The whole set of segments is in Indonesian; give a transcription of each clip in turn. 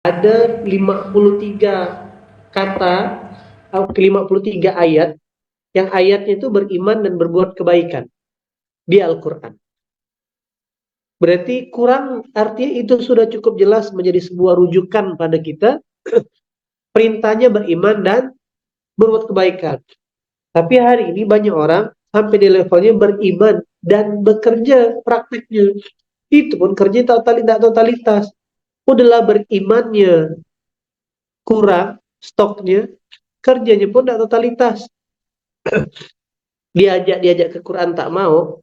Ada 53 kata atau 53 ayat yang ayatnya itu beriman dan berbuat kebaikan di Al-Quran. Berarti kurang, artinya itu sudah cukup jelas menjadi sebuah rujukan pada kita. Perintahnya beriman dan berbuat kebaikan. Tapi hari ini banyak orang sampai di levelnya beriman dan bekerja prakteknya. Itu pun kerja tidak totalitas. Udahlah berimannya kurang, stoknya, kerjanya pun tidak totalitas. Diajak ke Quran tak mau,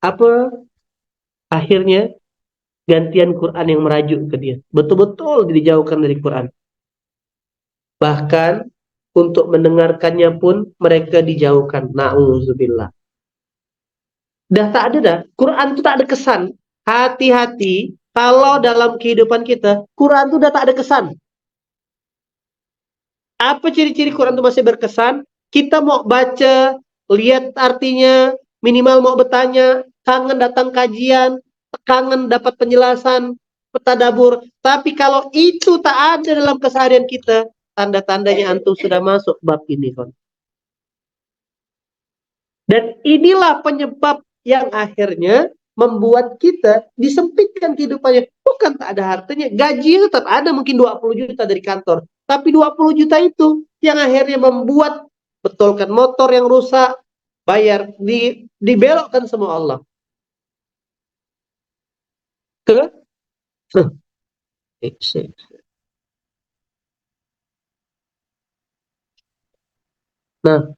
apa akhirnya gantian Quran yang merajuk ke dia. Betul-betul dijauhkan dari Quran. Bahkan untuk mendengarkannya pun mereka dijauhkan. Na'udzubillah. Dah tak ada dah. Quran itu tak ada kesan. Hati-hati kalau dalam kehidupan kita Quran itu udah tak ada kesan. Apa ciri-ciri Quran itu masih berkesan? Kita mau baca, lihat artinya, minimal mau bertanya, kangen datang kajian, kangen dapat penjelasan, tadabbur. Tapi kalau itu tak ada dalam keseharian kita, tanda-tandanya antum sudah masuk bab ini, kon. Dan inilah penyebab yang akhirnya membuat kita disempitkan kehidupannya. Bukan tak ada hartanya, gaji tetap ada mungkin 20 juta dari kantor. Tapi 20 juta itu yang akhirnya membuat betulkan motor yang rusak, bayar, dibelokkan sama Allah. Ke? Nah,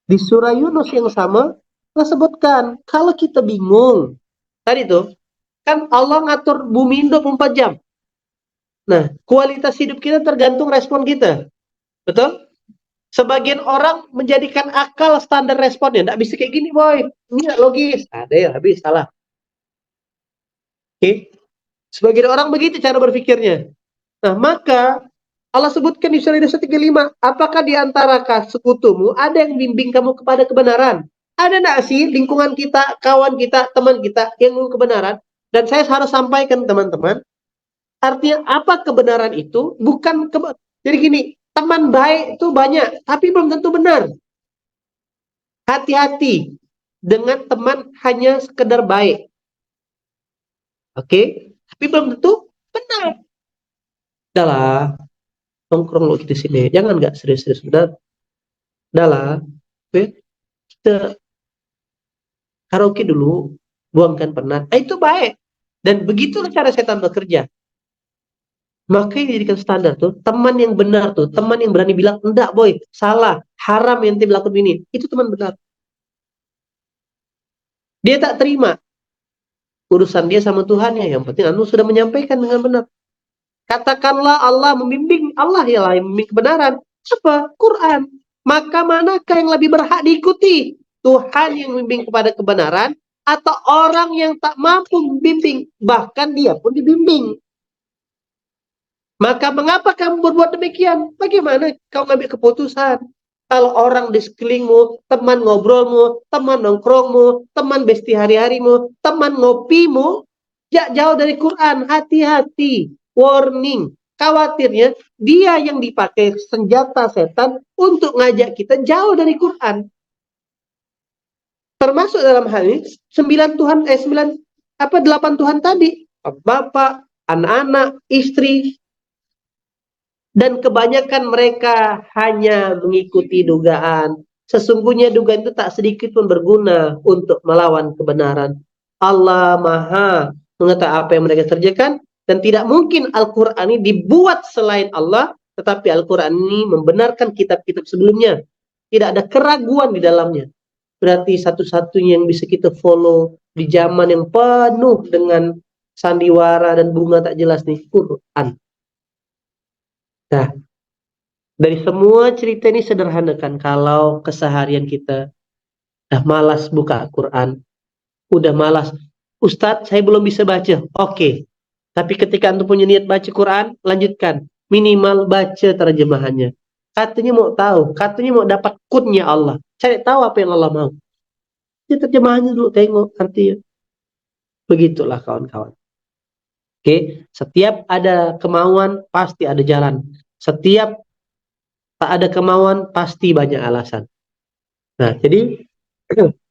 di surah Yunus yang sama, Allah sebutkan, kalau kita bingung, tadi tuh, kan Allah ngatur bumi 24 jam. Nah, kualitas hidup kita tergantung respon kita. Betul? Sebagian orang menjadikan akal standar responnya. Nggak bisa kayak gini, boy. Ini nggak logis. Ada ya, habis. Salah. Oke? Sebagian orang begitu cara berpikirnya. Nah, maka Allah sebutkan di surah Yunus 35. Apakah di antara sekutumu ada yang bimbing kamu kepada kebenaran? Ada nggak sih lingkungan kita, kawan kita, teman kita yang kebenaran? Dan saya harus sampaikan teman-teman, artinya apa kebenaran itu? Bukan jadi gini, teman baik itu banyak, tapi belum tentu benar. Hati-hati dengan teman hanya sekedar baik. Oke? Tapi belum tentu benar. Adalah nongkrong lo di sini. Jangan nggak serius-serius. Adalah kita karaoke dulu, buangkan penat. Itu baik. Dan begitulah cara setan bekerja. Makanya dijadikan standar tuh, teman yang benar tuh, teman yang berani bilang, enggak boy, salah, haram yang tim lakukan ini. Itu teman benar. Dia tak terima urusan dia sama Tuhannya. Yang penting anu sudah menyampaikan dengan benar. Katakanlah Allah membimbing, Allah ialah yang membimbing kebenaran. Apa? Quran. Maka manakah yang lebih berhak diikuti? Tuhan yang membimbing kepada kebenaran atau orang yang tak mampu membimbing, bahkan dia pun dibimbing. Maka mengapa kamu berbuat demikian? Bagaimana kau ngambil keputusan? Kalau orang di sekelilingmu, teman ngobrolmu, teman nongkrongmu, teman besti hari-harimu, teman ngopimu, jauh dari Quran, hati-hati, warning. Khawatirnya dia yang dipakai senjata setan untuk ngajak kita jauh dari Quran. Termasuk dalam hal ini 8 Tuhan tadi. Bapak, anak-anak, istri, dan kebanyakan mereka hanya mengikuti dugaan. Sesungguhnya dugaan itu tak sedikit pun berguna untuk melawan kebenaran. Allah Maha mengetahui apa yang mereka kerjakan, dan tidak mungkin Al-Quran ini dibuat selain Allah, tetapi Al-Quran ini membenarkan kitab-kitab sebelumnya. Tidak ada keraguan di dalamnya. Berarti satu-satunya yang bisa kita follow di zaman yang penuh dengan sandiwara dan bunga tak jelas nih, Quran. Nah, dari semua cerita ini sederhanakan, kalau keseharian kita udah malas buka Quran, udah malas, Ustadz saya belum bisa baca, oke. Tapi ketika antum punya niat baca Quran, lanjutkan. Minimal baca terjemahannya. Katanya mau tahu, katanya mau dapat kutnya Allah. Cari tahu apa yang Allah mau. Ya terjemahannya dulu, tengok artinya. Begitulah kawan-kawan. Oke, setiap ada kemauan pasti ada jalan. Setiap tak ada kemauan pasti banyak alasan. Nah, jadi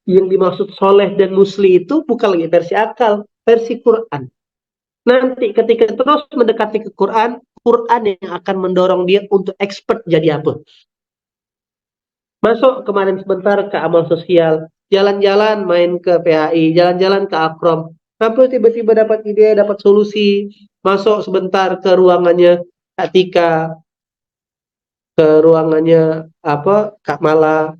yang dimaksud soleh dan musli itu bukan lagi versi akal, versi Quran. Nanti ketika terus mendekati ke Quran, Quran yang akan mendorong dia untuk expert jadi apa. Masuk kemarin sebentar ke amal sosial, jalan-jalan main ke PHI, jalan-jalan ke Akrom. Sampai tiba-tiba dapat ide, dapat solusi. Masuk sebentar ke ruangannya Atika, ke ruangannya Kak Mala.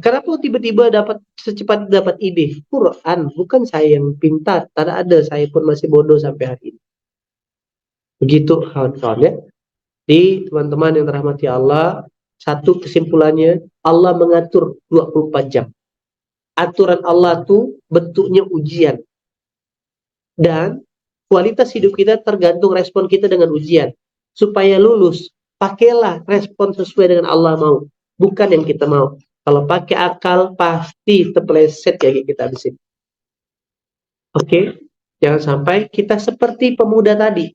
Kenapa tiba-tiba secepat dapat ide? Quran, bukan saya yang pintar. Tak ada, saya pun masih bodoh sampai hari ini. Begitu kawan-kawan ya. Di teman-teman yang dirahmati Allah, satu kesimpulannya, Allah mengatur 24 jam. Aturan Allah tuh bentuknya ujian. Dan kualitas hidup kita tergantung respon kita dengan ujian. Supaya lulus, pakailah respon sesuai dengan Allah mau. Bukan yang kita mau. Kalau pakai akal, pasti terpeleset ya kita habis ini. Oke? Jangan sampai kita seperti pemuda tadi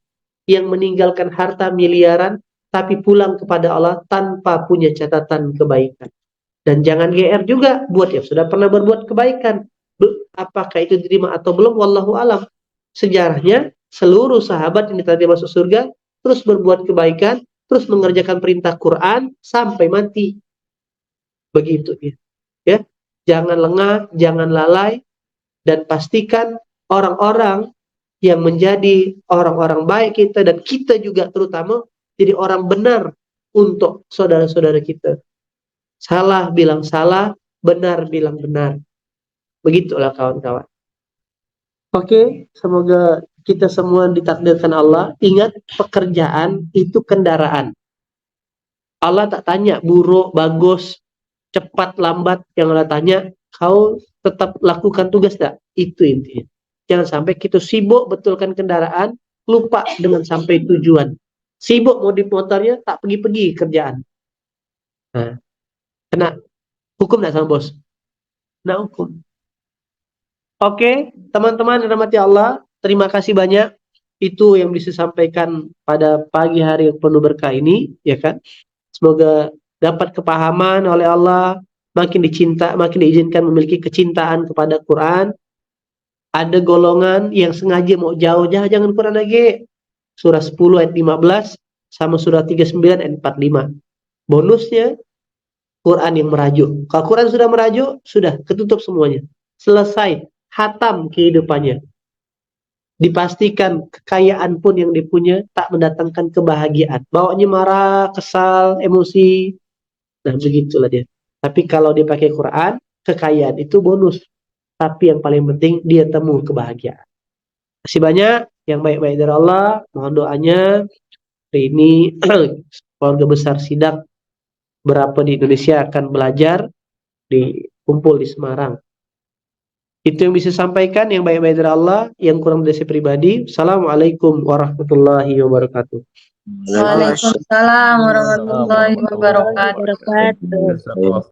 yang meninggalkan harta miliaran tapi pulang kepada Allah tanpa punya catatan kebaikan. Dan jangan GR juga buat yang sudah pernah berbuat kebaikan. Apakah itu diterima atau belum? Wallahu alam. Sejarahnya seluruh sahabat yang diterima masuk surga terus berbuat kebaikan, terus mengerjakan perintah Quran sampai mati. Begitu ya. Ya. Jangan lengah, jangan lalai, dan pastikan orang-orang yang menjadi orang-orang baik kita dan kita juga terutama jadi orang benar untuk saudara-saudara kita. Salah bilang salah, benar bilang benar. Begitulah kawan-kawan. Oke, semoga kita semua ditakdirkan Allah. Ingat, pekerjaan itu kendaraan. Allah tak tanya buruk, bagus, cepat, lambat. Yang Allah tanya, kau tetap lakukan tugas tak? Itu intinya. Jangan sampai kita sibuk betulkan kendaraan, lupa dengan sampai tujuan. Sibuk modif motornya, tak pergi-pergi kerjaan. Nah, kena hukum tak sama bos? Kena hukum. Oke, teman-teman yang dirahmati Allah, terima kasih banyak. Itu yang bisa sampaikan pada pagi hari yang penuh berkah ini, ya kan? Semoga dapat kepahaman oleh Allah, makin diizinkan memiliki kecintaan kepada Quran. Ada golongan yang sengaja mau jauh-jauh jangan Quran lagi. Surah 10 ayat 15 sama surah 39 ayat 45. Bonusnya Quran yang merajuk. Kalau Quran sudah merajuk, sudah ketutup semuanya. Selesai, hatam kehidupannya. Dipastikan kekayaan pun yang dipunya tak mendatangkan kebahagiaan. Bawanya marah, kesal, emosi. Nah, begitulah dia. Tapi kalau dia pakai Quran, kekayaan itu bonus. Tapi yang paling penting dia temu kebahagiaan. Terima kasih banyak yang baik-baik dari Allah. Mohon doanya hari ini keluarga besar Sidak berapa di Indonesia akan belajar kumpul di Semarang. Itu yang bisa sampaikan yang baik-baik dari Allah, yang kurang dari saya pribadi. Assalamualaikum warahmatullahi wabarakatuh. Waalaikumsalam warahmatullahi wabarakatuh.